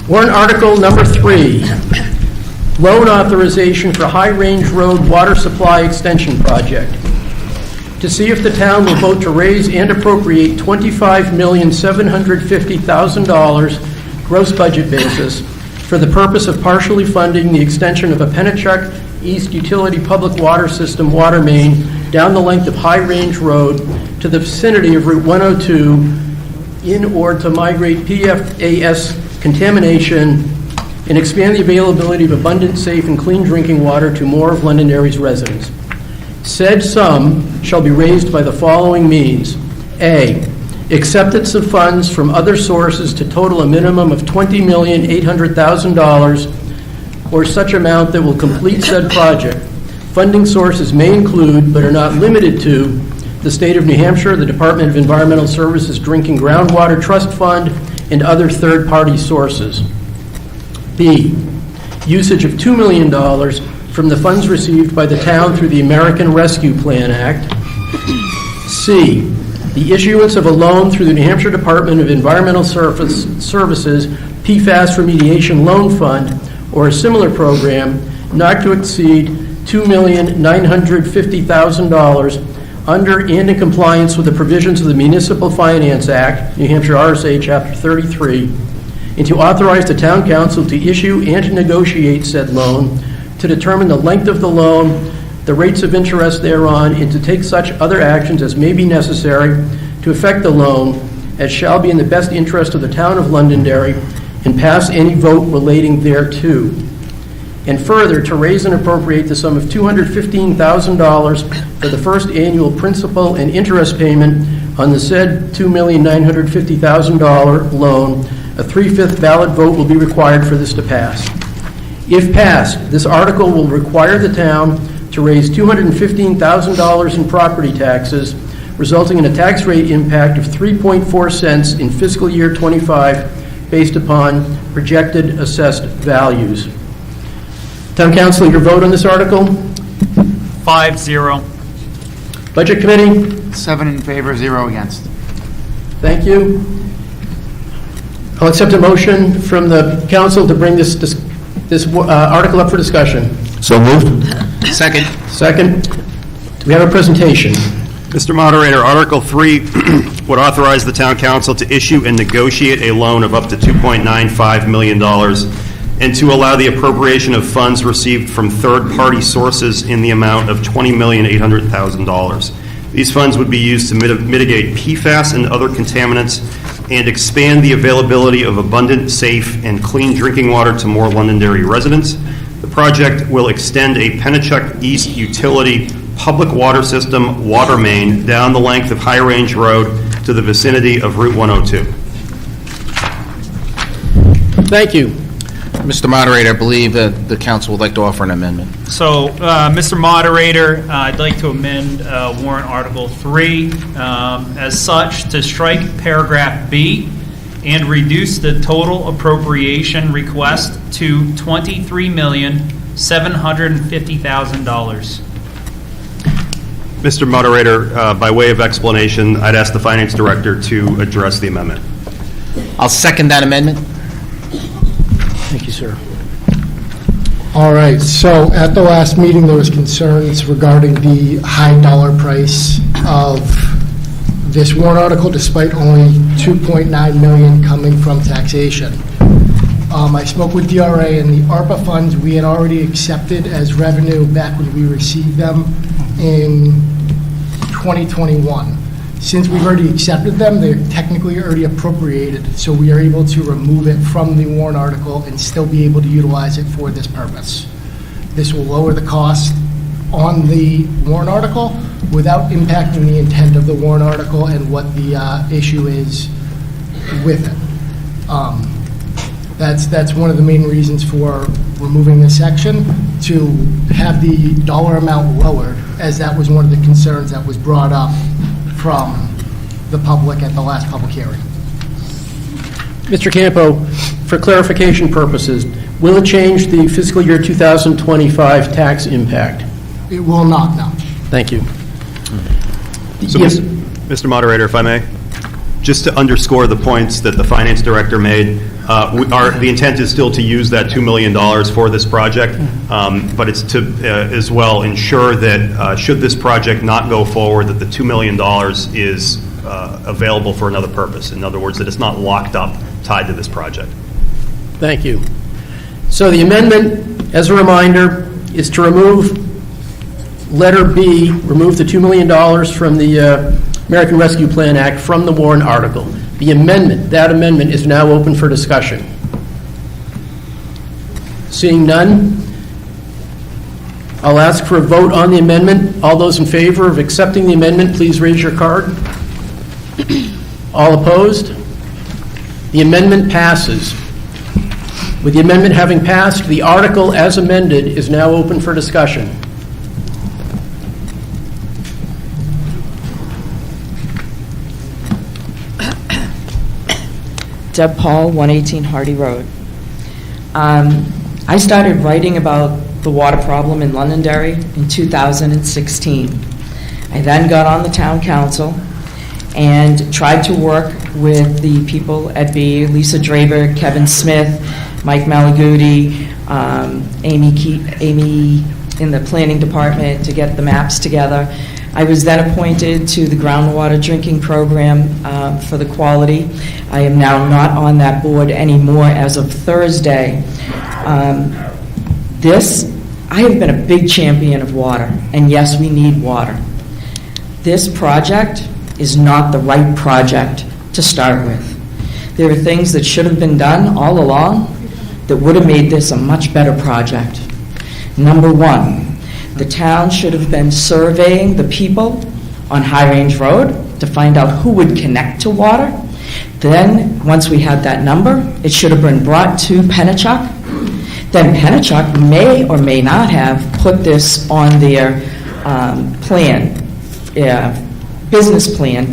Warrant Article number 3, loan authorization for High Range Road Water Supply Extension Project. To see if the town will vote to raise and appropriate $25,750,000 gross budget basis for the purpose of partially funding the extension of a Pennachuck East Utility Public Water System water main down the length of High Range Road to the vicinity of Route 102 in or to migrate PFAS contamination and expand the availability of abundant, safe, and clean drinking water to more of Londonderry's residents. Said sum shall be raised by the following means. A, acceptance of funds from other sources to total a minimum of $20,800,000 or such amount that will complete said project. Funding sources may include, but are not limited to, the State of New Hampshire, the Department of Environmental Services Drinking Groundwater Trust Fund, and other third-party sources. B, usage of $2 million from the funds received by the town through the American Rescue Plan Act. C, the issuance of a loan through the New Hampshire Department of Environmental Services PFAS Remediation Loan Fund or a similar program not to exceed $2,950,000 under and in compliance with the provisions of the Municipal Finance Act, New Hampshire RSA Chapter 33, and to authorize the Town Council to issue and to negotiate said loan, to determine the length of the loan, the rates of interest thereon, and to take such other actions as may be necessary to effect the loan as shall be in the best interest of the Town of Londonderry, and pass any vote relating thereto. And further, to raise and appropriate the sum of $215,000 for the first annual principal and interest payment on the said $2,950,000 loan. A 3/5 ballot vote will be required for this to pass. If passed, this article will require the town to raise $215,000 in property taxes, resulting in a tax rate impact of 3.4 cents in fiscal year 25 based upon projected assessed values. Town Council, your vote on this article? 5-0. Budget Committee? 7 in favor, 0 against. Thank you. I'll accept a motion from the council to bring this article up for discussion. So moved. Second. Do we have a presentation? Mr. Moderator, Article 3 would authorize the Town Council to issue and negotiate a loan of up to $2.95 million and to allow the appropriation of funds received from third-party sources in the amount of $20,800,000. These funds would be used to mitigate PFAS and other contaminants and expand the availability of abundant, safe, and clean drinking water to more Londonderry residents. The project will extend a Pennachuck East Utility Public Water System water main down the length of High Range Road to the vicinity of Route 102. Thank you. Mr. Moderator, I believe that the council would like to offer an amendment. So, Mr. Moderator, I'd like to amend warrant Article 3 as such to strike paragraph B and reduce the total appropriation request to $23,750,000. Mr. Moderator, by way of explanation, I'd ask the Finance Director to address the amendment. I'll second that amendment. Thank you, sir. All right, so at the last meeting, there was concerns regarding the high dollar price of this warrant article, despite only $2.9 million coming from taxation. I spoke with DRA, and the ARPA funds we had already accepted as revenue back when we received them in 2021. Since we've already accepted them, they're technically already appropriated, so we are able to remove it from the warrant article and still be able to utilize it for this purpose. This will lower the cost on the warrant article without impacting the intent of the warrant article and what the issue is with it. That's one of the main reasons for removing this section, to have the dollar amount lowered, as that was one of the concerns that was brought up from the public at the last public hearing. Mr. Campo, for clarification purposes, will it change the fiscal year 2025 tax impact? It will not, no. Thank you. So, Yes. Mr. Moderator, if I may, just to underscore the points that the Finance Director made, The intent is still to use that $2 million for this project, but it's to as well ensure that should this project not go forward, that the $2 million is available for another purpose. In other words, that it's not locked up, tied to this project. Thank you. So the amendment, as a reminder, is to remove letter B, remove the $2 million from the American Rescue Plan Act from the warrant article. The amendment, that amendment is now open for discussion. Seeing none, I'll ask for a vote on the amendment. All those in favor of accepting the amendment, please raise your card. All opposed? The amendment passes. With the amendment having passed, the article as amended is now open for discussion. Deb Paul, 118 Hardy Road. I started writing about the water problem in Londonderry in 2016. I then got on the town council and tried to work with the people at B, Lisa Draver, Kevin Smith, Mike Malaguti, Amy in the planning department to get the maps together. I was then appointed to the groundwater drinking program for the quality. I am now not on that board anymore as of Thursday. I have been a big champion of water, and yes, we need water. This project is not the right project to start with. There are things that should have been done all along that would have made this a much better project. Number one, the town should have been surveying the people on High Range Road to find out who would connect to water. Then, once we had that number, it should have been brought to Pennachuck. Then Pennachuck may or may not have put this on their business plan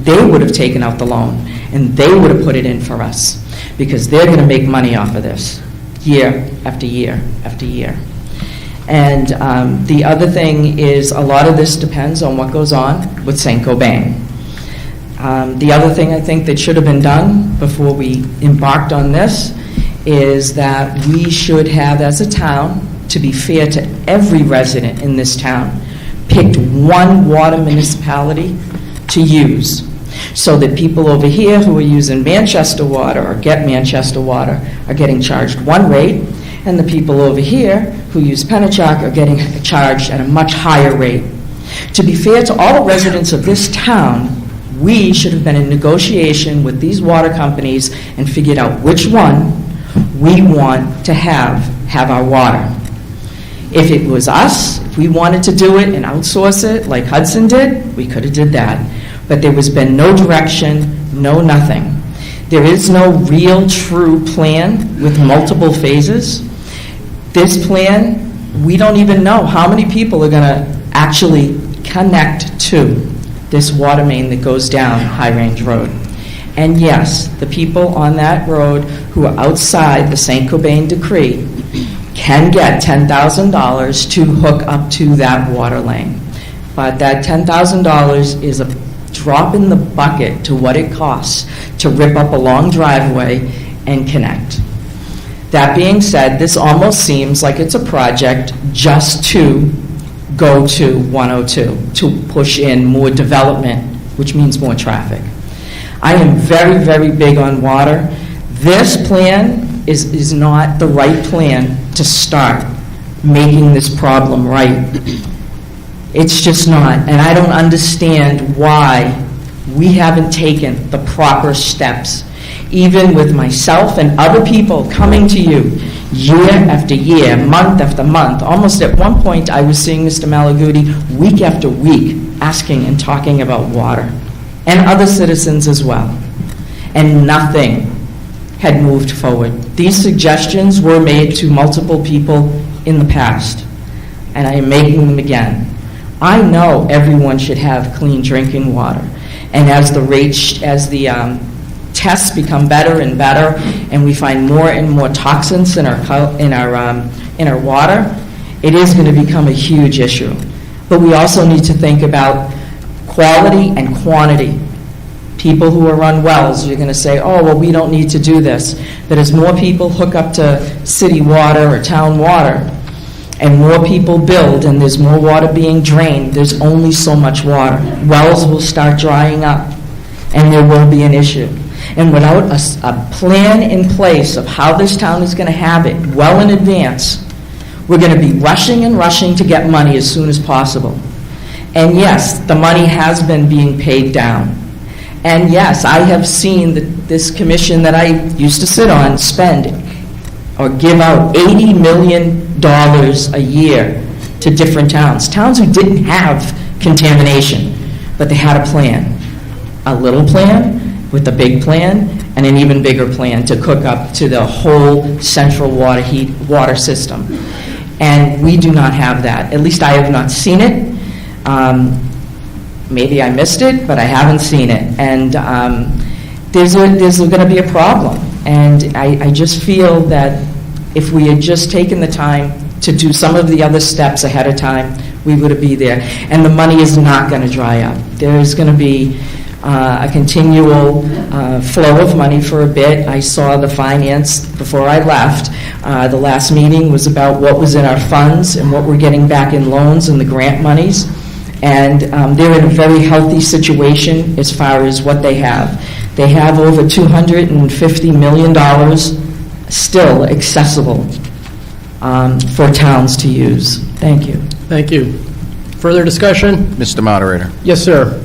they would have taken out the loan, and they would have put it in for us, because they're going to make money off of this year after year after year. And the other thing is, a lot of this depends on what goes on with St. Cobain. The other thing I think that should have been done before we embarked on this is that we should have, as a town, to be fair to every resident in this town, picked one water municipality to use, so that people over here who are using Manchester water or get Manchester water are getting charged one rate, and the people over here who use Pennachuck are getting charged at a much higher rate. To be fair to all the residents of this town, we should have been in negotiation with these water companies and figured out which one we want to have our water. If it was us, if we wanted to do it and outsource it like Hudson did, we could have did that. But there has been no direction, no nothing. There is no real true plan with multiple phases. This plan, we don't even know how many people are going to actually connect to this water main that goes down High Range Road. And yes, the people on that road who are outside the St. Cobain decree can get $10,000 to hook up to that water lane. But that $10,000 is a drop in the bucket to what it costs to rip up a long driveway and connect. That being said, this almost seems like it's a project just to go to 102, to push in more development, which means more traffic. I am very, very big on water. This plan is not the right plan to start making this problem right. It's just not. And I don't understand why we haven't taken the proper steps, even with myself and other people coming to you year after year, month after month. Almost at one point, I was seeing Mr. Malaguti week after week asking and talking about water, and other citizens as well. And nothing had moved forward. These suggestions were made to multiple people in the past, and I am making them again. I know everyone should have clean drinking water, and as the tests become better and better, and we find more and more toxins in our water, it is going to become a huge issue. But we also need to think about quality and quantity. people who are on wells, you're going to say, oh, well, we don't need to do this. But as more people hook up to city water or town water, and more people build, and there's more water being drained, there's only so much water. Wells will start drying up, and there will be an issue. And without a plan in place of how this town is going to have it well in advance, we're going to be rushing and rushing to get money as soon as possible. And yes, the money has been being paid down. And yes, I have seen this commission that I used to sit on spend or give out $80 million a year to different towns. Towns who didn't have contamination, but they had a plan. A little plan with a big plan and an even bigger plan to cook up to the whole central water system. And we do not have that. At least I have not seen it. Maybe I missed it, but I haven't seen it. And there's going to be a problem. And I just feel that if we had just taken the time to do some of the other steps ahead of time, we would be there. And the money is not going to dry up. There's going to be a continual flow of money for a bit. I saw the finance before I left. The last meeting was about what was in our funds and what we're getting back in loans and the grant monies. And they're in a very healthy situation as far as what they have. They have over $250 million still accessible for towns to use. Thank you. Thank you. Further discussion? Mr. Moderator. Yes, sir.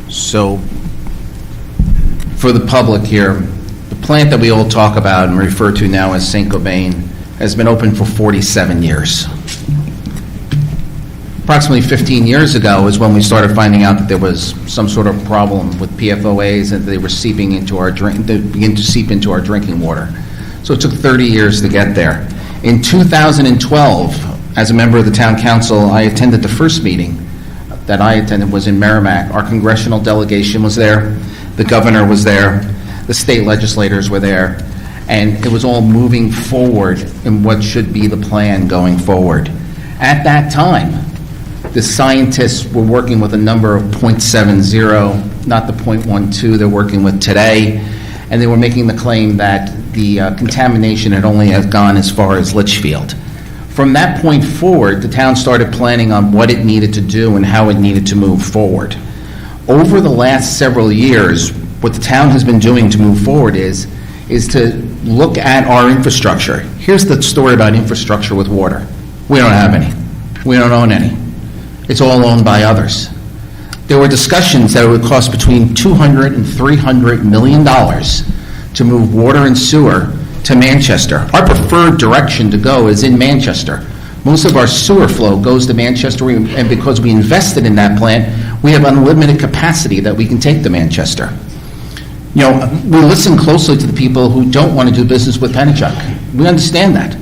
So, for the public here, the plant that we all talk about and refer to now as St. Gobain has been open for 47 years. Approximately 15 years ago is when we started finding out that there was some sort of problem with PFOAs and they were seeping into our they began to seep into our drinking water. So it took 30 years to get there. In 2012, as a member of the town council, I attended the first meeting that I attended was in Merrimack. Our congressional delegation was there, the governor was there, the state legislators were there, and it was all moving forward in what should be the plan going forward. At that time, the scientists were working with a number of 0.70, not the 0.12 they're working with today, and they were making the claim that the contamination had only gone as far as Litchfield. From that point forward, the town started planning on what it needed to do and how it needed to move forward. Over the last several years, what the town has been doing to move forward is to look at our infrastructure. Here's the story about infrastructure with water. We don't have any. We don't own any. It's all owned by others. There were discussions that it would cost between $200 and $300 million to move water and sewer to Manchester. Our preferred direction to go is in Manchester. Most of our sewer flow goes to Manchester, and because we invested in that plant, we have unlimited capacity that we can take to Manchester. You know, we listen closely to the people who don't want to do business with Pennachuck. We understand that.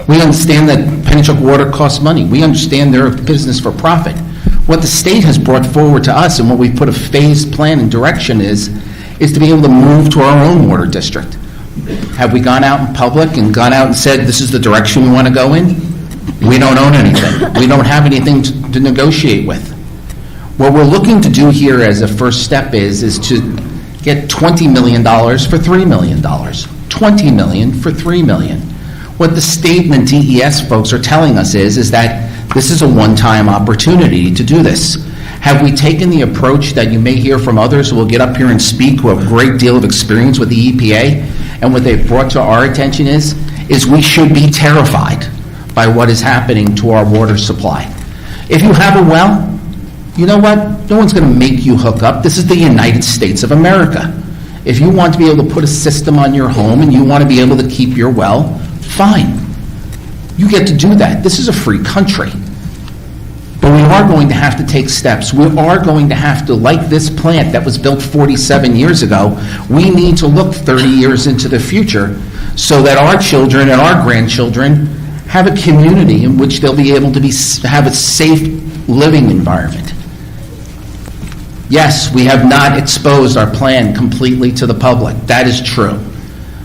We understand that Pennachuck water costs money. We understand they're a business for profit. What the state has brought forward to us and what we've put a phased plan and direction is to be able to move to our own water district. Have we gone out in public and gone out and said this is the direction we want to go in? We don't own anything. We don't have anything to negotiate with. What we're looking to do here as a first step is to get $20 million for $3 million. $20 million for $3 million. What the state and the DES folks are telling us is that this is a one-time opportunity to do this. Have we taken the approach that you may hear from others who will get up here and speak who have a great deal of experience with the EPA? And what they've brought to our attention is we should be terrified by what is happening to our water supply. If you have a well, you know what? No one's going to make you hook up. This is the United States of America. If you want to be able to put a system on your home and you want to be able to keep your well, fine. You get to do that. This is a free country. But we are going to have to take steps. We are going to have to, like this plant that was built 47 years ago, we need to look 30 years into the future so that our children and our grandchildren have a community in which they'll be able to have a safe living environment. Yes, we have not exposed our plan completely to the public. That is true.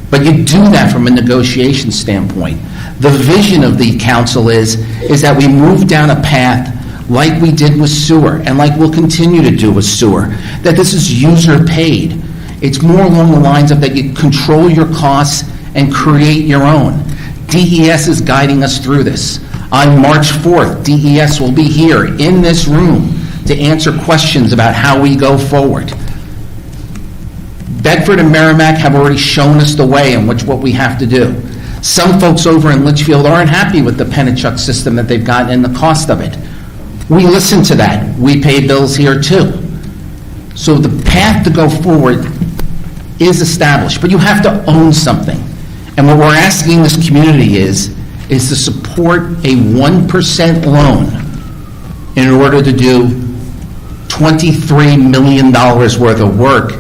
But you do that from a negotiation standpoint. The vision of the council is that we move down a path like we did with sewer, and like we'll continue to do with sewer, that this is user-paid. It's more along the lines of that you control your costs and create your own. DES is guiding us through this. On March 4th, DES will be here in this room to answer questions about how we go forward. Bedford and Merrimack have already shown us the way in which what we have to do. Some folks over in Litchfield aren't happy with the Pennachuck system that they've got and the cost of it. We listen to that. We pay bills here too. So the path to go forward is established, but you have to own something. And what we're asking this community is to support a 1% loan in order to do $23 million worth of work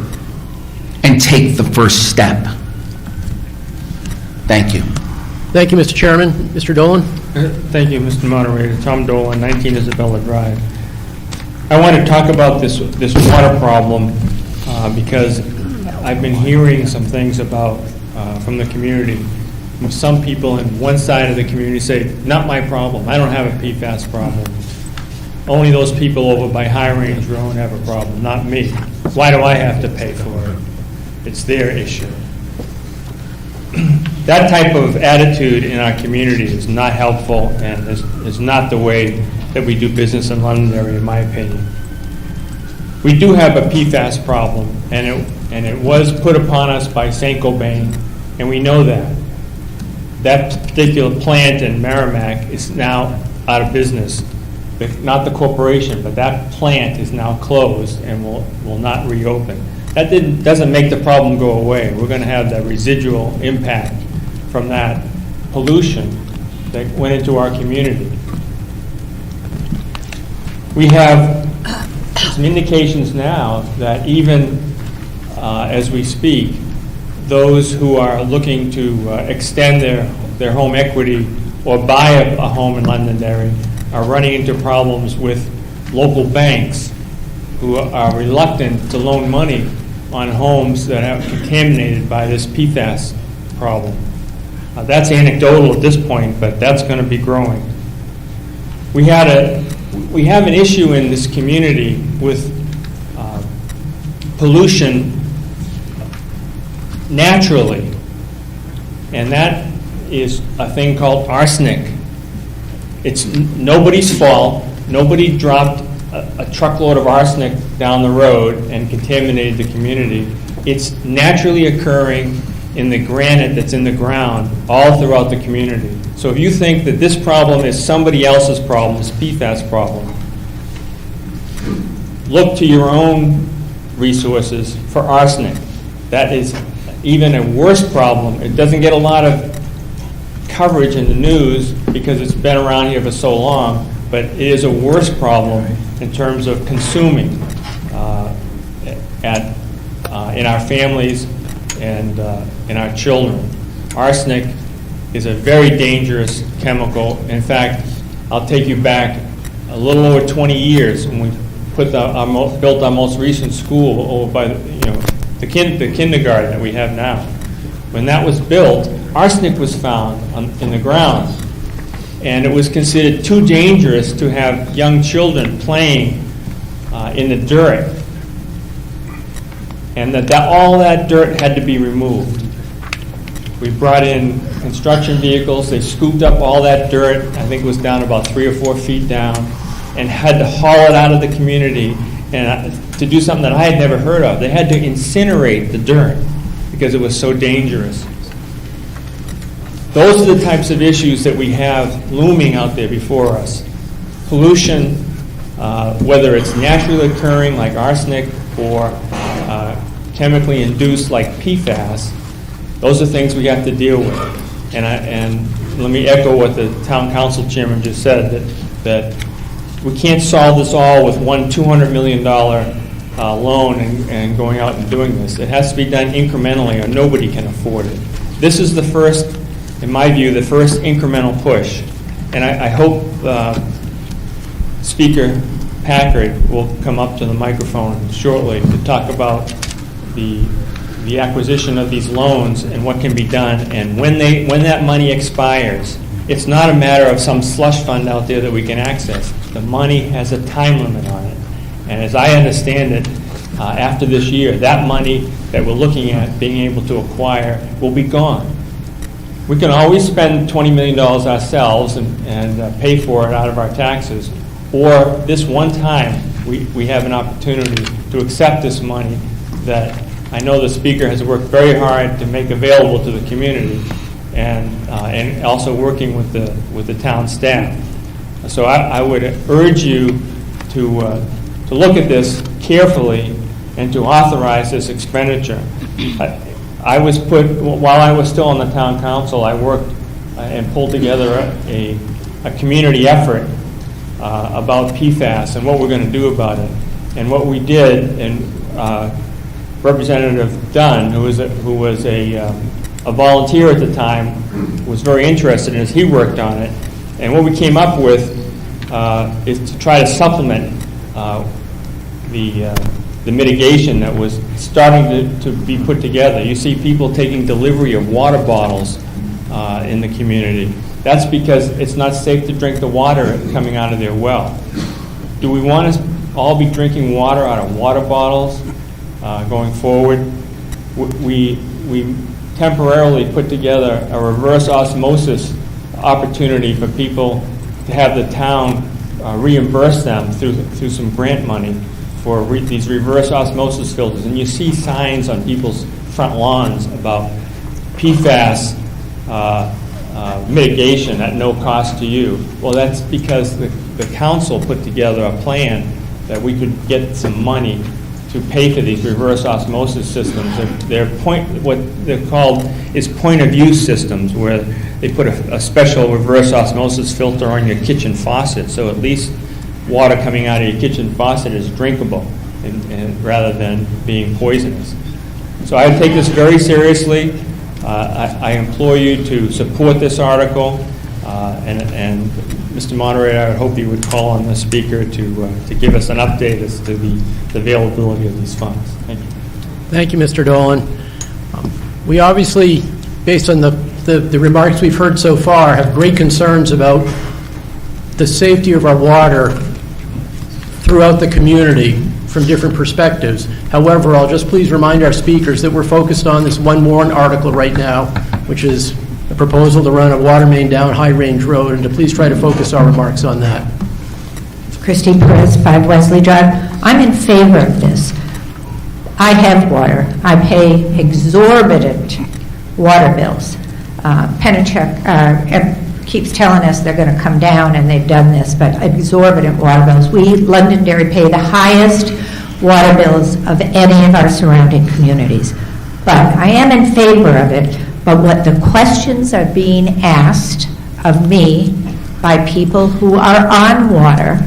and take the first step. Thank you. Thank you, Mr. Chairman. Mr. Dolan? Thank you, Mr. Moderator. Tom Dolan, 19 Isabella Drive. I want to talk about this water problem because I've been hearing some things about from the community. Some people in one side of the community say, not my problem. I don't have a PFAS problem. Only those people over by High Range Road have a problem, not me. Why do I have to pay for it? It's their issue. That type of attitude in our community is not helpful and is not the way that we do business in Londonderry, in my opinion. We do have a PFAS problem, and it was put upon us by St. Gobain, and we know that. That particular plant in Merrimack is now out of business. Not the corporation, but that plant is now closed and will not reopen. That doesn't make the problem go away. We're going to have that residual impact from that pollution that went into our community. We have some indications now that even as we speak, those who are looking to extend their home equity or buy a home in Londonderry are running into problems with local banks who are reluctant to loan money on homes that are contaminated by this PFAS problem. That's anecdotal at this point, but that's going to be growing. We have an issue in this community with pollution naturally, and that is a thing called arsenic. It's nobody's fault. Nobody dropped a truckload of arsenic down the road and contaminated the community. It's naturally occurring in the granite that's in the ground all throughout the community. So if you think that this problem is somebody else's problem, this PFAS problem, look to your own resources for arsenic. That is even a worse problem. It doesn't get a lot of coverage in the news because it's been around here for so long, but it is a worse problem in terms of consuming in our families and in our children. Arsenic is a very dangerous chemical. In fact, I'll take you back a little over 20 years when we built our most recent school over by the kindergarten that we have now. When that was built, arsenic was found in the ground, and it was considered too dangerous to have young children playing in the dirt, and that all that dirt had to be removed. We brought in construction vehicles. They scooped up all that dirt. I think it was down about 3 or 4 feet down, and had to haul it out of the community and to do something that I had never heard of. They had to incinerate the dirt because it was so dangerous. Those are the types of issues that we have looming out there before us. Pollution, whether it's naturally occurring like arsenic or chemically induced like PFAS, those are things we have to deal with. And let me echo what the town council chairman just said, that we can't solve this all with one $200 million loan and going out and doing this. It has to be done incrementally or nobody can afford it. This is the first, in my view, the first incremental push. And I hope Speaker Packard will come up to the microphone shortly to talk about the acquisition of these loans and what can be done. And when that money expires, it's not a matter of some slush fund out there that we can access. The money has a time limit on it. And as I understand it, after this year, that money that we're looking at being able to acquire will be gone. We can always spend $20 million ourselves and pay for it out of our taxes, or this one time, we have an opportunity to accept this money that I know the speaker has worked very hard to make available to the community, and also working with the town staff. So I would urge you to look at this carefully and to authorize this expenditure. I was while I was still on the town council, I worked and pulled together a community effort about PFAS and what we're going to do about it. And what we did, and Representative Dunn, who was a volunteer at the time, was very interested in as he worked on it. And what we came up with is to try to supplement the mitigation that was starting to be put together. You see people taking delivery of water bottles in the community. That's because it's not safe to drink the water coming out of their well. Do we want to all be drinking water out of water bottles going forward? We temporarily put together a reverse osmosis opportunity for people to have the town reimburse them through some grant money for these reverse osmosis filters. And you see signs on people's front lawns about PFAS mitigation at no cost to you. Well, that's because the council put together a plan that we could get some money to pay for these reverse osmosis systems. What they're called is point-of-use systems, where they put a special reverse osmosis filter on your kitchen faucet, so at least water coming out of your kitchen faucet is drinkable, and rather than being poisonous. So I take this very seriously. I implore you to support this article, and Mr. Moderator, I would hope you would call on the speaker to give us an update as to the availability of these funds. Thank you. Thank you, Mr. Dolan. We obviously, based on the remarks we've heard so far, have great concerns about the safety of our water throughout the community from different perspectives. However, I'll just please remind our speakers that we're focused on this one warrant article right now, which is a proposal to run a water main down High Range Road, and to please try to focus our remarks on that. Christine Perez, 5 Wesley Drive. I'm in favor of this. I have water. I pay exorbitant water bills. Penachuk keeps telling us they're going to come down, and they've done this, but exorbitant water bills. We, Londonderry, pay the highest water bills of any of our surrounding communities. But I am in favor of it. But what the questions are being asked of me by people who are on water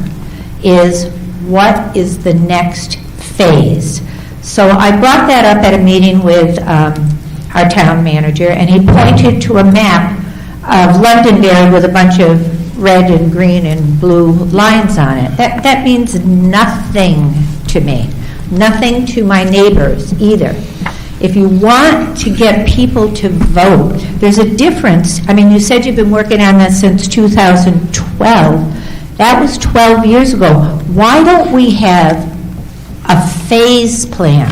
is, what is the next phase? So I brought that up at a meeting with our town manager, and he pointed to a map of Londonderry with a bunch of red and green and blue lines on it. That means nothing to me, nothing to my neighbors either. If you want to get people to vote, there's a difference. I mean, you said you've been working on this since 2012. That was 12 years ago. Why don't we have a phase plan?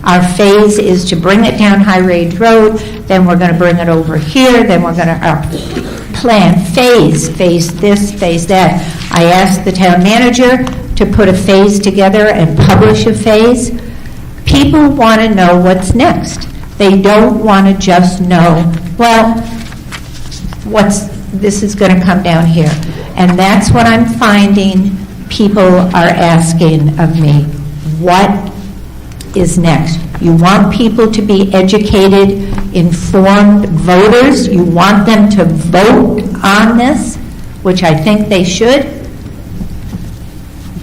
Our phase is to bring it down High Range Road, then we're going to bring it over here, then we're going to plan phase this, phase that. I asked the town manager to put a phase together and publish a phase. People want to know what's next. They don't want to just know, well, this is going to come down here. And that's what I'm finding people are asking of me. What is next? You want people to be educated, informed voters. You want them to vote on this, which I think they should.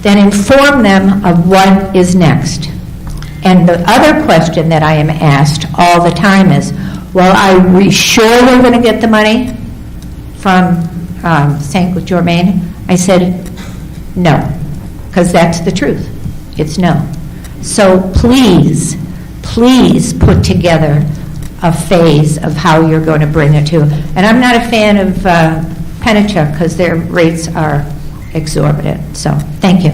Then inform them of what is next. And the other question that I am asked all the time is, well, are we sure we're going to get the money from St. Germain? I said, no, because that's the truth. It's no. So please put together a phase of how you're going to bring it to. And I'm not a fan of Penachuk because their rates are exorbitant. So, thank you.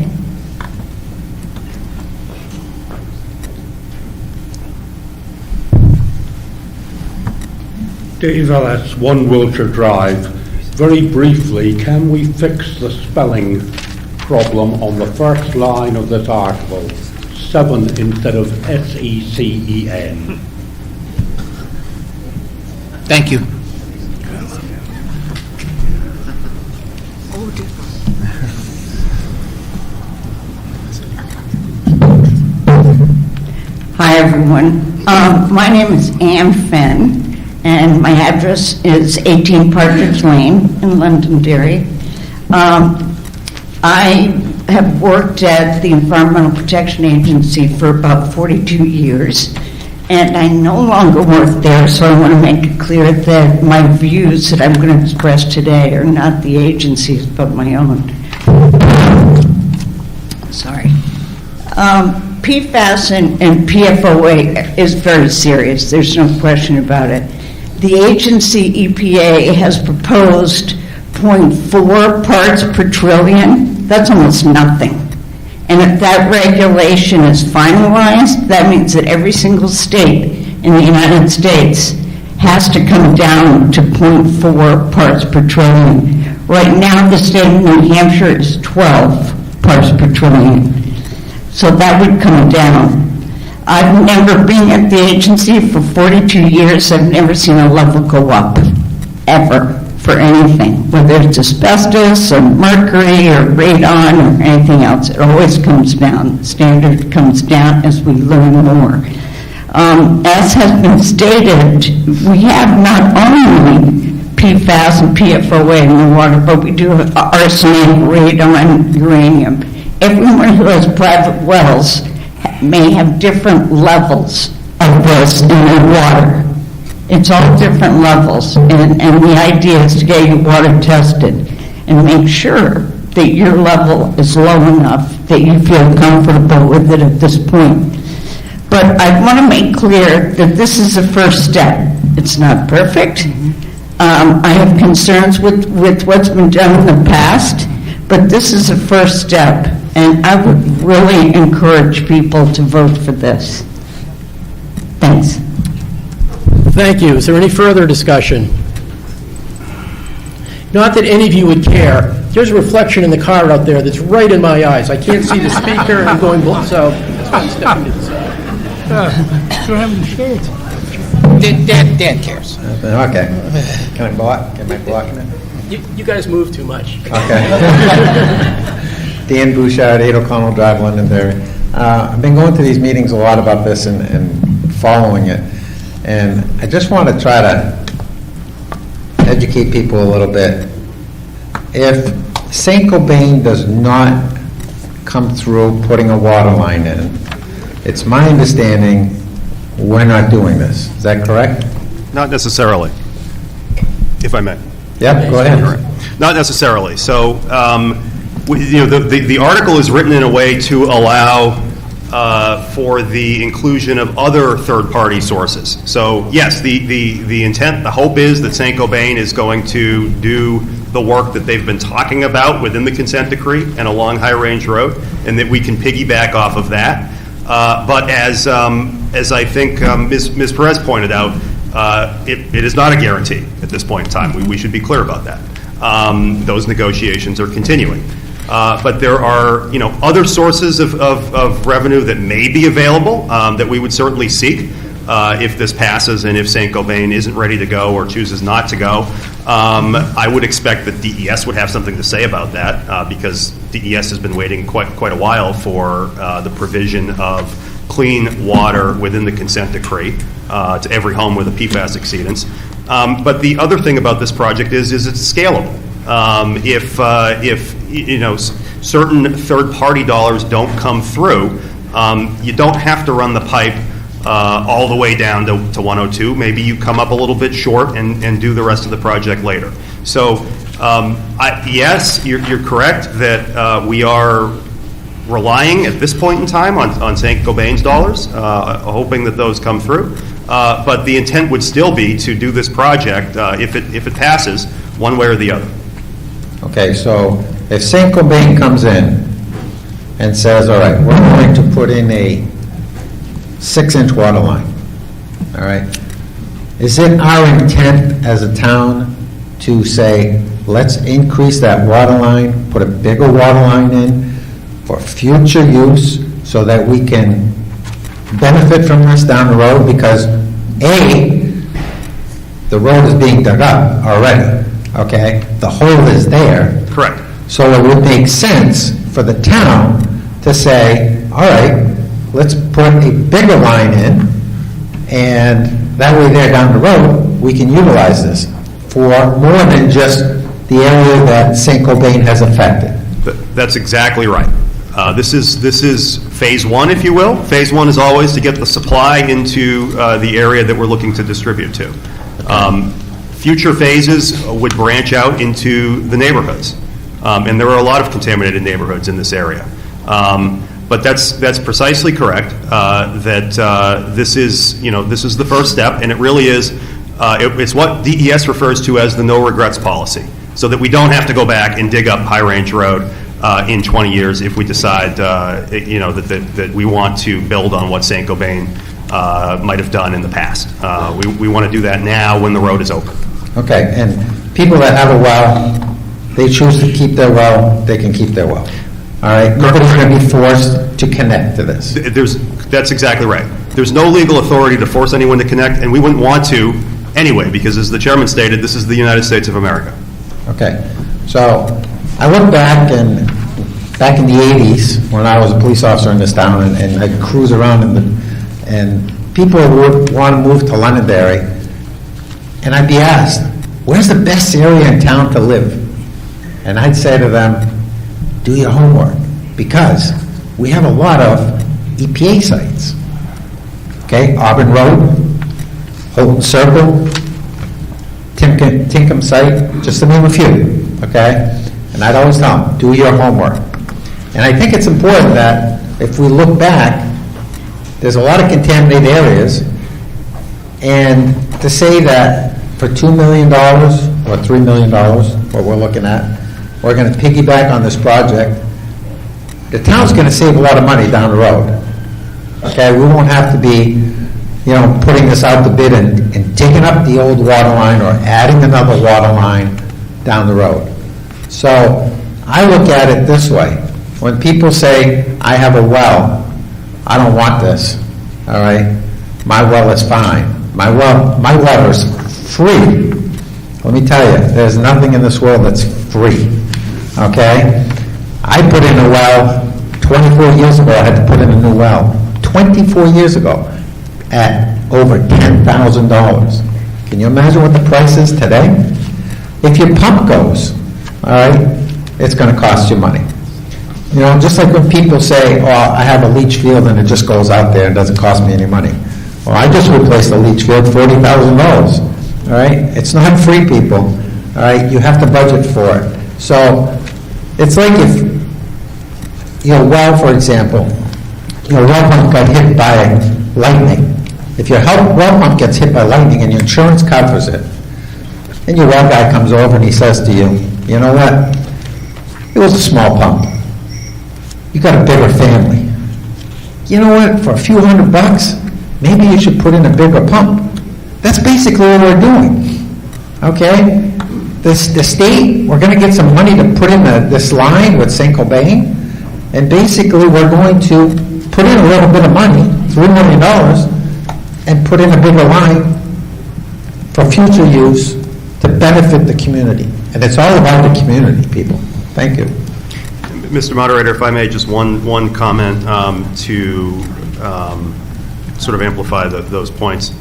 Dave Ellis, 1 Wiltshire Drive. Very briefly, can we fix the spelling problem on the first line of this article? 7 instead of S-E-C-E-N. Thank you. Hi, everyone. My name is Ann Fenn, and my address is 18 Partridge Lane in Londonderry. I have worked at the Environmental Protection Agency for about 42 years, and I no longer work there, so I want to make it clear that my views that I'm going to express today are not the agency's, but my own. Sorry. PFAS and PFOA is very serious. There's no question about it. The agency, EPA, has proposed 0.4 parts per trillion. That's almost nothing. And if that regulation is finalized, that means that every single state in the United States has to come down to 0.4 parts per trillion. Right now, the state of New Hampshire is 12 parts per trillion. So that would come down. I've never been at the agency for 42 years. I've never seen a level go up, ever, for anything, whether it's asbestos or mercury or radon or anything else. It always comes down. The standard comes down as we learn more. As has been stated, we have not only PFAS and PFOA in the water, but we do have arsenic, radon, uranium. Everyone who has private wells may have different levels of this in their water. It's all different levels, and the idea is to get your water tested and make sure that your level is low enough that you feel comfortable with it at this point. But I want to make clear that this is a first step. It's not perfect. I have concerns with what's been done in the past, but this is a first step, and I would really encourage people to vote for this. Thanks. Thank you. Is there any further discussion? Not that any of you would care. There's a reflection in the car out there that's right in my eyes. I can't see the speaker, and I'm going, so that's why I'm stepping to the side. Don't have any shades. Dan cares. Okay. Can I block? Am I blocking it? You guys move too much. Okay. Dan Bouchard, 8 O'Connell Drive, Londonderry. I've been going to these meetings a lot about this and following it. And I just want to try to educate people a little bit. If St. Cobain does not come through putting a water line in, it's my understanding we're not doing this. Is that correct? Not necessarily, if I may. Yep, go ahead. Not necessarily. So, the article is written in a way to allow for the inclusion of other third-party sources. So, yes, the intent, the hope is that St. Cobain is going to do the work that they've been talking about within the consent decree and along High Range Road, and that we can piggyback off of that. But as I think Ms. Perez pointed out, it is not a guarantee at this point in time. We should be clear about that. Those negotiations are continuing. But there are, other sources of revenue that may be available that we would certainly seek if this passes and if St. Cobain isn't ready to go or chooses not to go. I would expect that DES would have something to say about that because DES has been waiting quite a while for the provision of clean water within the consent decree to every home with a PFAS exceedance. But the other thing about this project is it's scalable. If certain third-party dollars don't come through, you don't have to run the pipe all the way down to 102. Maybe you come up a little bit short and do the rest of the project later. So, yes, you're correct that we are relying at this point in time on St. Cobain's dollars, hoping that those come through. But the intent would still be to do this project, if it passes, one way or the other. Okay, so if St. Cobain comes in and says, all right, we're going to put in a 6-inch water line, all right? Is it our intent as a town to say, let's increase that water line, put a bigger water line in for future use so that we can benefit from this down the road? Because A, the road is being dug up already, okay? The hole is there. Correct. So it would make sense for the town to say, all right, let's put a bigger line in, and that way there down the road, we can utilize this for more than just the area that St. Cobain has affected. That's exactly right. This is phase one, if you will. Phase one is always to get the supply into the area that we're looking to distribute to. Future phases would branch out into the neighborhoods. And there are a lot of contaminated neighborhoods in this area. But that's precisely correct, that this is the first step, and it really is, it's what DES refers to as the no regrets policy, so that we don't have to go back and dig up High Range Road in 20 years if we decide, that we want to build on what St. Cobain might have done in the past. We want to do that now when the road is open. Okay, and people that have a well, they choose to keep their well, they can keep their well. All right, nobody's going to be forced to connect to this. That's exactly right. There's no legal authority to force anyone to connect, and we wouldn't want to anyway, because as the chairman stated, this is the United States of America. Okay, so I look back in the 80s when I was a police officer in this town, and I'd cruise around and people would want to move to Londonderry, and I'd be asked, where's the best area in town to live? And I'd say to them, do your homework, because we have a lot of EPA sites. Okay, Auburn Road, Holton Circle, Tinkham site, just to name a few, okay? And I'd always tell them, do your homework. And I think it's important that if we look back, there's a lot of contaminated areas, and to say that for $2 million or $3 million, what we're looking at, we're going to piggyback on this project, the town's going to save a lot of money down the road. Okay, we won't have to be, putting this out to bid and digging up the old water line or adding another water line down the road. So I look at it this way. When people say, I have a well, I don't want this, all right? My well is fine. My water is free. Let me tell you, there's nothing in this world that's free, okay? I put in a well 24 years ago. I had to put in a new well 24 years ago at over $10,000. Can you imagine what the price is today? If your pump goes, all right, it's going to cost you money. Just like when people say, oh, I have a leach field and it just goes out there and doesn't cost me any money. Well, I just replaced the leach field, $40,000. All right? It's not free, people. All right? You have to budget for it. So it's like if your well, for example, your well pump got hit by lightning. If your well pump gets hit by lightning and your insurance covers it, and your well guy comes over and he says to you, you know what? It was a small pump. You got a bigger family. You know what? For a few $100, maybe you should put in a bigger pump. That's basically what we're doing. Okay? The state, we're going to get some money to put in this line with St. Cobain, and basically we're going to put in a little bit of money, $3 million, and put in a bigger line for future use to benefit the community. And it's all about the community, people. Thank you. Mr. Moderator, if I may, just one comment to sort of amplify those points.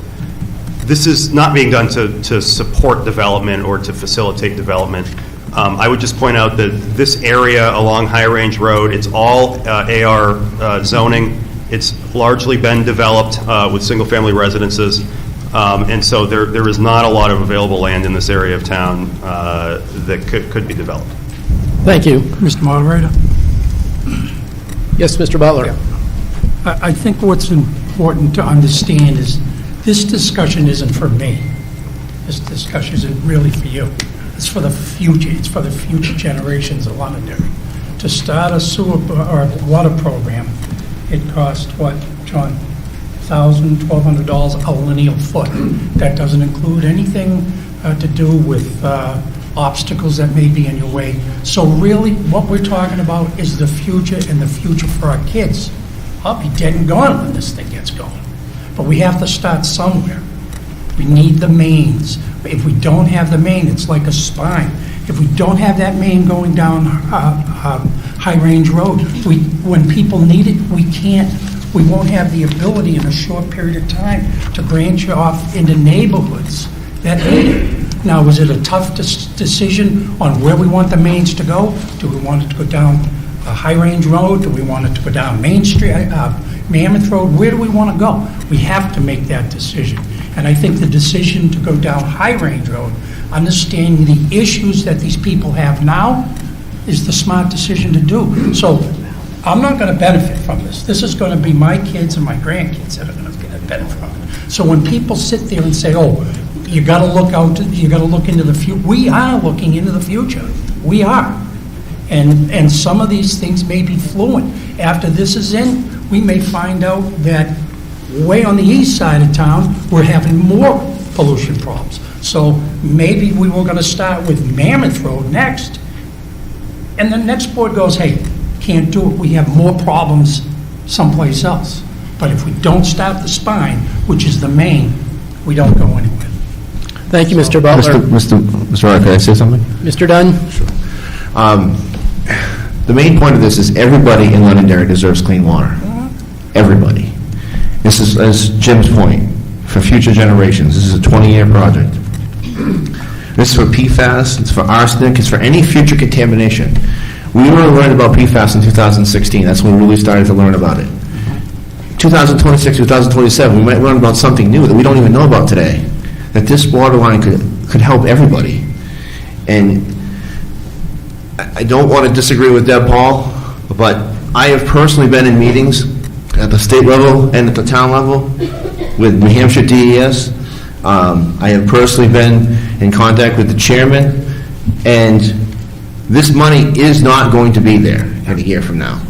This is not being done to support development or to facilitate development. I would just point out that this area along High Range Road, it's all AR zoning. It's largely been developed with single-family residences, and so there is not a lot of available land in this area of town that could be developed. Thank you, Mr. Moderator. Yes, Mr. Butler. I think what's important to understand is this discussion isn't for me. This discussion isn't really for you. It's for the future. It's for the future generations of Londonderry. To start a sewer or water program, it costs what, John? $1,000, $1,200 a linear foot. That doesn't include anything to do with obstacles that may be in your way. So really, what we're talking about is the future and the future for our kids. I'll be dead and gone when this thing gets going. But we have to start somewhere. We need the mains. If we don't have the main, it's like a spine. If we don't have that main going down High Range Road, when people need it, we won't have the ability in a short period of time to branch off into neighborhoods that need it. Now, was it a tough decision on where we want the mains to go? Do we want it to go down High Range Road? Do we want it to go down Main Street, Mammoth Road? Where do we want to go? We have to make that decision. And I think the decision to go down High Range Road, understanding the issues that these people have now, is the smart decision to do. So I'm not going to benefit from this. This is going to be my kids and my grandkids that are going to benefit from it. So when people sit there and say, "Oh, you got to look out, you got to look into the future," we are looking into the future. We are, and some of these things may be fluent. After this is in, we may find out that way on the east side of town, we're having more pollution problems. So maybe we were going to start with Mammoth Road next, and the next board goes, "Hey, can't do it. We have more problems someplace else." But if we don't stop the spine, which is the main, we don't go anywhere. Thank you, Mr. Butler. Mr. Ryan, can I say something? Mr. Dunn? The main point of this is everybody in Londonderry deserves clean water. Everybody. This is, as Jim's point, for future generations. This is a 20-year project. This is for PFAS, it's for arsenic, it's for any future contamination. We were learning about PFAS in 2016. That's when we really started to learn about it. 2026, 2027, we might learn about something new that we don't even know about today, that this water line could help everybody. And I don't want to disagree with Deb Paul, but I have personally been in meetings at the state level and at the town level with New Hampshire DES. I have personally been in contact with the chairman, and this money is not going to be there in a year from now.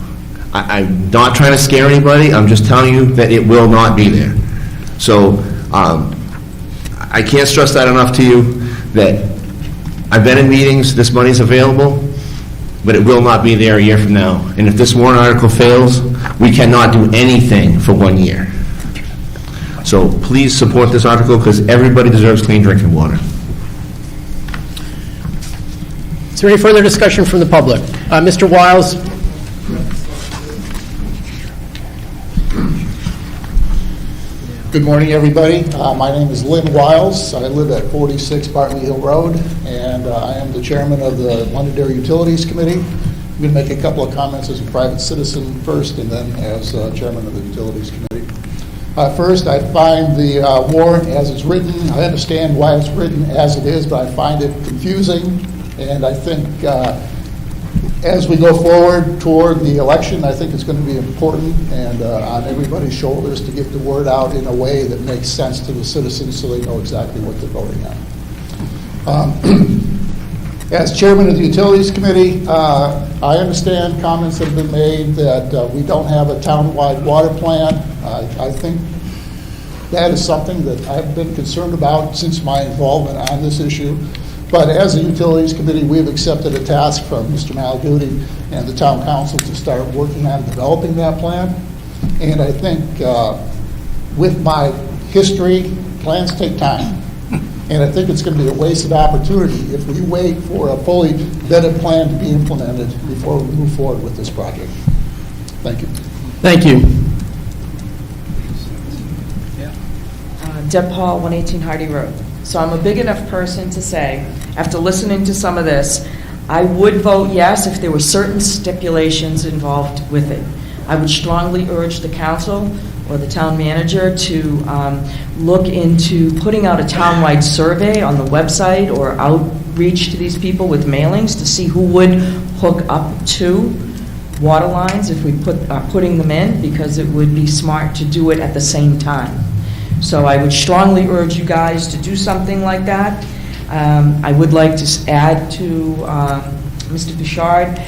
I'm not trying to scare anybody. I'm just telling you that it will not be there. So I can't stress that enough to you, that I've been in meetings, this money's available, but it will not be there a year from now. And if this warrant article fails, we cannot do anything for 1 year. So please support this article, because everybody deserves clean drinking water. Is there any further discussion from the public? Mr. Wiles? Good morning, everybody. My name is Lynn Wiles. I live at 46 Bartley Hill Road, and I am the chairman of the Londonderry Utilities Committee. I'm going to make a couple of comments as a private citizen first, and then as chairman of the Utilities Committee. First, I find the warrant as it's written. I understand why it's written as it is, but I find it confusing. And I think as we go forward toward the election, I think it's going to be important and on everybody's shoulders to get the word out in a way that makes sense to the citizens so they know exactly what they're voting on. As chairman of the Utilities Committee, I understand comments that have been made that we don't have a town-wide water plan. I think that is something that I've been concerned about since my involvement on this issue. But as a Utilities Committee, we've accepted a task from Mr. Malaguti and the Town Council to start working on developing that plan. And I think with my history, plans take time. And I think it's going to be a wasted opportunity if we wait for a fully vetted plan to be implemented before we move forward with this project. Thank you. Thank you. Deb Paul, 118 Hardy Road. So I'm a big enough person to say, after listening to some of this, I would vote yes if there were certain stipulations involved with it. I would strongly urge the council or the town manager to look into putting out a townwide survey on the website or outreach to these people with mailings to see who would hook up to water lines if we are putting them in, because it would be smart to do it at the same time. So I would strongly urge you guys to do something like that. I would like to add to Mr. Bouchard,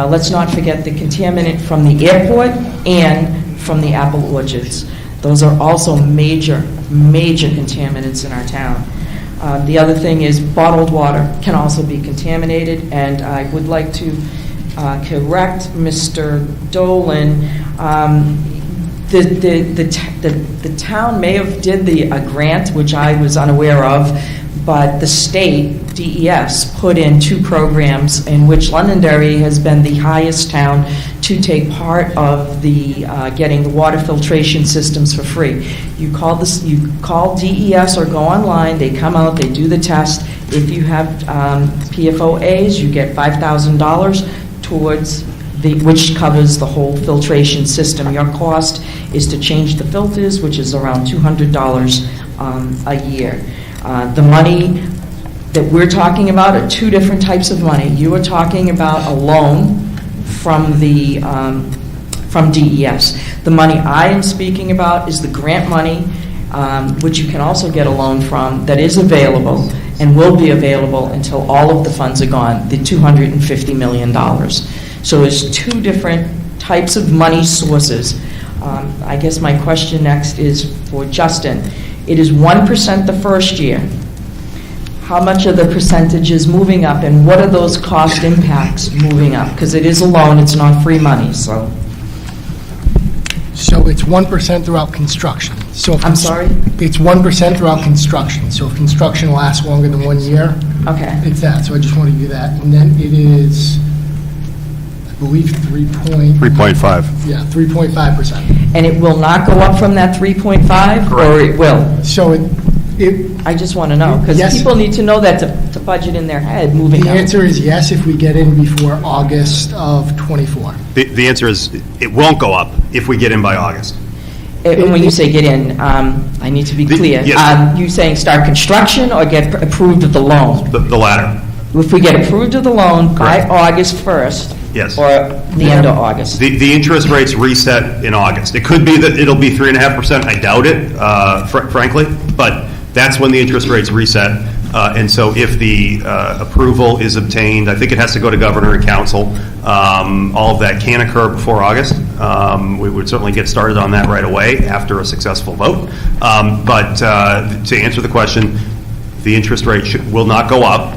let's not forget the contaminant from the airport and from the apple orchards. Those are also major, major contaminants in our town. The other thing is bottled water can also be contaminated, and I would like to correct Mr. Dolan. The town may have did a grant, which I was unaware of, but the state, DES, put in 2 programs in which Londonderry has been the highest town to take part of the getting the water filtration systems for free. You call DES or go online, they come out, they do the test. If you have PFOAs, you get $5,000 towards which covers the whole filtration system. Your cost is to change the filters, which is around $200 a year. The money that we're talking about are 2 different types of money. You are talking about a loan from the from DES. The money I am speaking about is the grant money, which you can also get a loan from, that is available and will be available until all of the funds are gone, the $250 million. So there's 2 different types of money sources. I guess my question next is for Justin. It is 1% the first year. How much of the percentage is moving up, and what are those cost impacts moving up? Because it is a loan, it's not free money, so. So it's 1% throughout construction. So if I'm sorry? It's 1% throughout construction. So if construction lasts longer than 1 year, Okay. it's that. So I just want to do that. And then it is, I believe, 3.5. Yeah, 3.5%. And it will not go up from that 3.5, or it will? So I just want to know, because Yes. people need to know that to budget in their head moving the up. answer is yes if we get in before August of '24. The answer is, it won't go up if we get in by August. And when you say get in, I need to be clear. yes. You saying start construction or get approved of the loan? The latter, If we get approved of the loan by August 1st, yes. or the end of August? The interest rates reset in August. It could be that it'll be 3.5%. I doubt it, frankly, but that's when the interest rates reset. And so if the approval is obtained, I think it has to go to governor and council. All of that can occur before August. We would certainly get started on that right away after a successful vote. But to answer the question, the interest rate will not go up,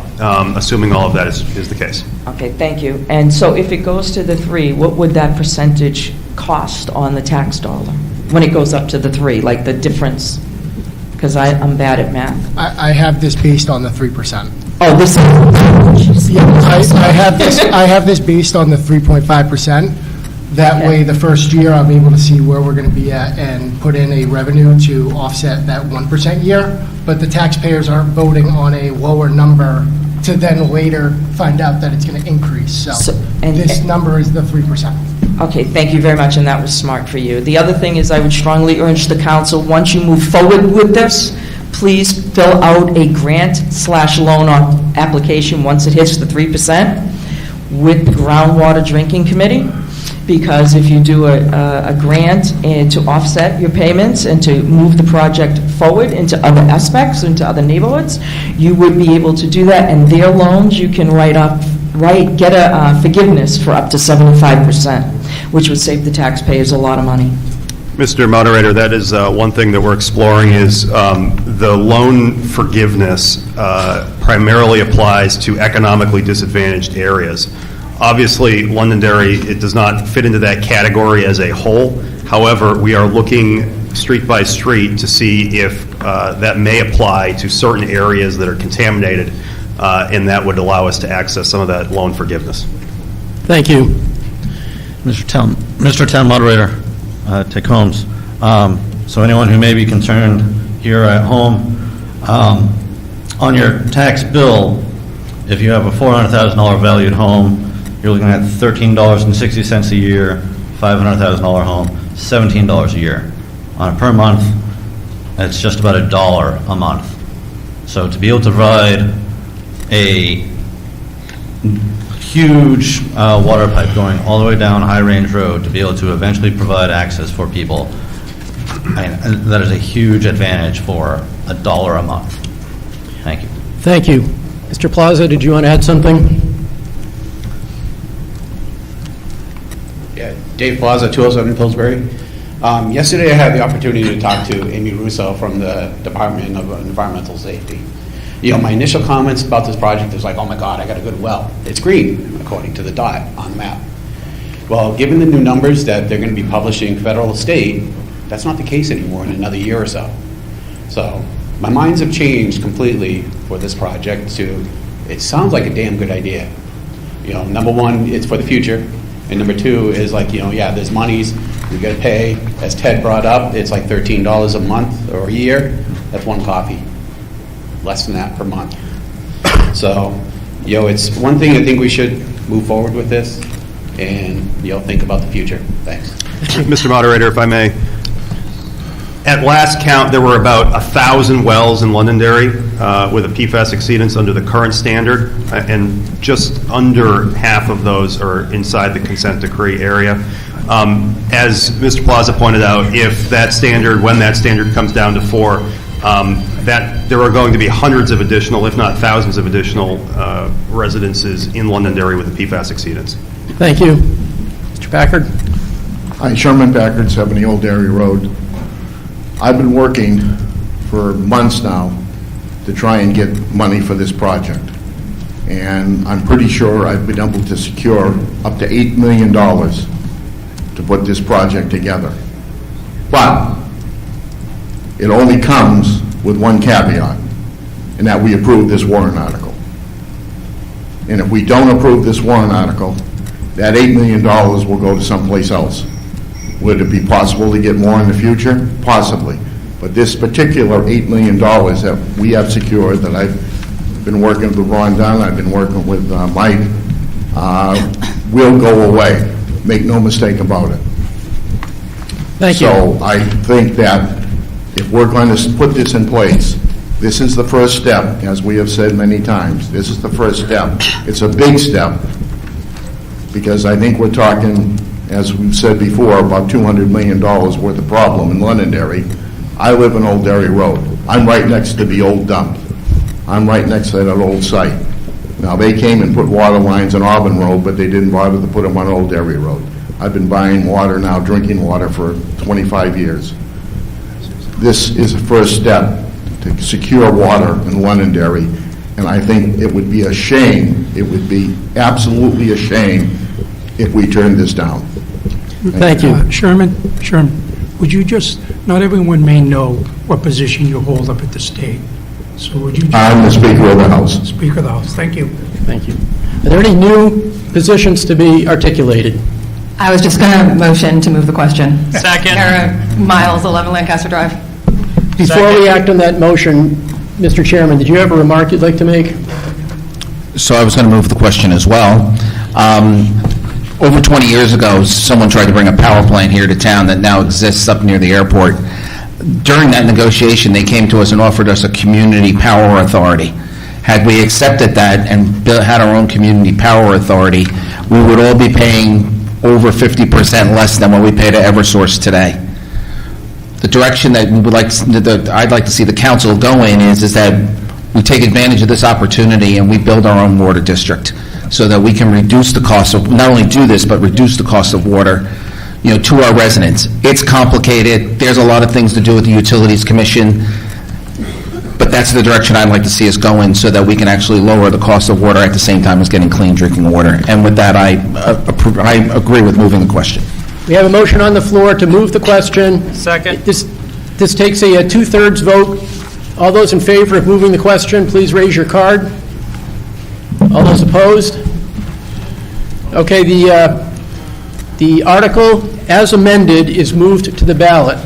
assuming all of that is the case. Okay, thank you. And so if it goes to the 3, what would that percentage cost on the tax dollar when it goes up to the 3, like the difference? Because I'm bad at math. I have this based on the 3%. Oh, this is... Yeah, I have this based on the 3.5%. That way, the first year, I'm able to see where we're going to be at and put in a revenue to offset that 1% year. But the taxpayers aren't voting on a lower number to then later find out that it's going to increase. So this number is the 3%. Okay, thank you very much, and that was smart for you. The other thing is I would strongly urge the council, once you move forward with this, please fill out a grant/loan application once it hits the 3% with the Groundwater Drinking Committee, because if you do a grant and to offset your payments and to move the project forward into other aspects, into other neighborhoods, you would be able to do that, and their loans you can get a forgiveness for up to 75%, which would save the taxpayers a lot of money. Mr. Moderator, that is one thing that we're exploring is the loan forgiveness primarily applies to economically disadvantaged areas. Obviously, Londonderry, it does not fit into that category as a whole. However, we are looking street by street to see if that may apply to certain areas that are contaminated, and that would allow us to access some of that loan forgiveness. Thank you. Mr. Town Moderator, Dick Holmes. So anyone who may be concerned here at home, on your tax bill, if you have a $400,000 valued home, you're looking at $13.60 a year, $500,000 home, $17 a year. On a per month, it's just about $1 a month. So to be able to provide a huge water pipe going all the way down High Range Road to be able to eventually provide access for people, that is a huge advantage for $1 a month. Thank you. Thank you. Mr. Plaza, did you want to add something? Yeah, Dave Plaza, 207 Pillsbury. Yesterday, I had the opportunity to talk to Amy Russo from the Department of Environmental Safety. You know, my initial comments about this project was like, oh my God, I got a good well. It's green, according to the dot on the map. Well, given the new numbers that they're going to be publishing federal state, that's not the case anymore in another year or so. So my minds have changed completely for this project to, it sounds like a damn good idea. You know, number one, it's for the future. And number two is like, you know, yeah, there's monies, we got to pay. As Ted brought up, it's like $13 a month or a year. That's one coffee. Less than that per month. So, you know, it's one thing I think we should move forward with this and, you know, think about the future. Thanks. Mr. Moderator, if I may. At last count, there were about 1,000 wells in Londonderry with a PFAS exceedance under the current standard, and just under half of those are inside the consent decree area. As Mr. Plaza pointed out, if that standard, when that standard comes down to 4, that there are going to be hundreds of additional, if not thousands of additional residences in Londonderry with a PFAS exceedance. Thank you. Mr. Packard? Hi, Sherman Packard, 70 Old Dairy Road. I've been working for months now to try and get money for this project. And I'm pretty sure I've been able to secure up to $8 million to put this project together. But it only comes with one caveat, and that we approve this warrant article. And if we don't approve this warrant article, that $8 million will go to someplace else. Would it be possible to get more in the future? Possibly. But this particular $8 million that we have secured, that I've been working with Ron Dunn, I've been working with Mike, will go away. Make no mistake about it. Thank you. So I think that if we're going to put this in place, this is the first step, as we have said many times. This is the first step. It's a big step, because I think we're talking, as we've said before, about $200 million worth of problem in Londonderry. I live in Old Dairy Road. I'm right next to the old dump. I'm right next to that old site. Now, they came and put water lines on Auburn Road, but they didn't bother to put them on Old Dairy Road. I've been buying water now, drinking water, for 25 years. This is a first step to secure water in Londonderry, and I think it would be a shame, it would be absolutely a shame if we turned this down. Thank you. Sherman, would you just, not everyone may know what position you hold up at the state. So would you just... I'm the Speaker of the House. Speaker of the House. Thank you. Thank you. Are there any new positions to be articulated? I was just going to motion to move the question. Second. Eric Miles, 11 Lancaster Drive. Before we act on that motion, Mr. Chairman, did you have a remark you'd like to make? So I was going to move the question as well. Over 20 years ago, someone tried to bring a power plant here to town that now exists up near the airport. During that negotiation, they came to us and offered us a community power authority. Had we accepted that and had our own community power authority, we would all be paying over 50% less than what we pay to Eversource today. The direction that we would like, I'd like to see the council go in is that we take advantage of this opportunity and we build our own water district so that we can reduce the cost of, not only do this, but reduce the cost of water, you know, to our residents. It's complicated. There's a lot of things to do with the Utilities Commission, but that's the direction I'd like to see us go in so that we can actually lower the cost of water at the same time as getting clean drinking water. And with that, I agree with moving the question. We have a motion on the floor to move the question. Second. This takes a two-thirds vote. All those in favor of moving the question, please raise your card. All those opposed? Okay, the article as amended is moved to the ballot.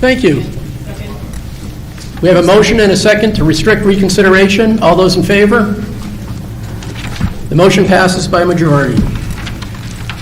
Thank you. We have a motion and a second to restrict reconsideration. All those in favor? The motion passes by a majority.